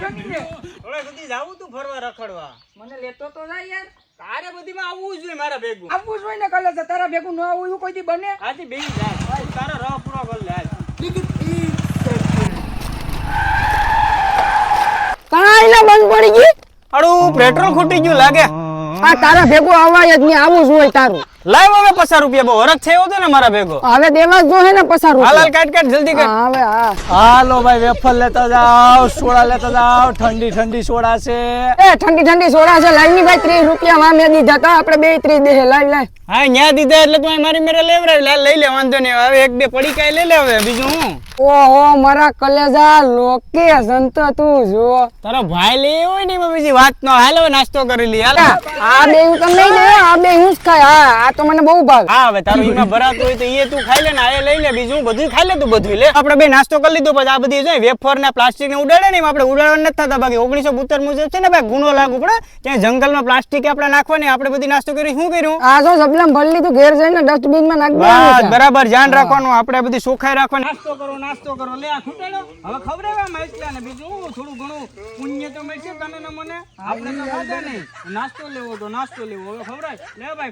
જમીને હવે સુધી જાવું તું ફરવા રખડવા મને લેતો તો જાય યાર તારે બધીમાં આવવું જોઈએ મારા ભેગું આવવું જ હોય ને કલે છે તારા ભેગું ન આવું એવું કોઈ દી બને આથી બેસી જાય તારો રહ પૂરો કર લે કાંઈ બંધ પડી ગઈ અડું પેટ્રોલ ખૂટી ગયું લાગે આ તારા ભેગું આવવાય જ નહીં આવું જ હોય તારું લાવ હવે 50 રૂપિયા બહુ હરખ થયો હતો ને મારા ભેગો હવે દેવા જ જોઈએ ને 50 રૂપિયા હાલ કાટ કાટ જલ્દી કાટ હા, હવે હા હાલો ભાઈ વેફર લેતા જાવ સોડા લેતા જાવ ઠંડી ઠંડી સોડા છે એ ઠંડી ઠંડી સોડા છે લાઈની ભાઈ 30 રૂપિયા માં મેં દીધા તા આપણે બે 30 દે લાઈ લાઈ હા ન્યા દીધા એટલે તું મારી મેરે લેવરાવી લે લઈ લે વાંધો નહીં હવે એક બે પડી કાઈ લઈ લે હવે બીજું હું ઓહો મારા કલેજા લોકેશન તો તું જો તારો ભાઈ લે હોય ને એમાં બીજી વાત ન હાલ હવે નાસ્તો કરી લી હાલ આ બે હું તમને નહીં દે આ બે હું જ ખાય હા આ તો મને બહુ ભાગ હા હવે તારું એમાં ભરાતું હોય તો એ તું ખાઈ લે ને આ લઈ લે બીજું બધું ખાઈ લે તું બધું લે આપણે બે નાસ્તો કરી લીધો પછી આ બધી જો વેફર ને પ્લાસ્ટિક ને ઉડાડે ને આપણે ઉડાડવા નથી થતા બાકી 1972 મુજબ છે ને ભાઈ ગુનો લાગુ પડે ત્યાં જંગલમાં પ્લાસ્ટિક આપણે નાખવાની આપણે બધી નાસ્તો કરી શું કર્યું આ જો સબલમ ભરી લીધું ઘેર જઈને ડસ્ટબિન માં નાખ બસ દે બરાબર ધ્યાન રાખવાનું આપણે બધી સોખાઈ રાખવાની નાસ્તો કરો લે આ ખૂટેલો હવે ખવડાવવા માઈસલા ને બીજું થોડું ઘણું પુણ્ય તો મળશે તને ને મને આપણે તો ખાધા નહીં નાસ્તો લેવો તો નાસ્તો લેવો હવે ખવડાય લે ભાઈ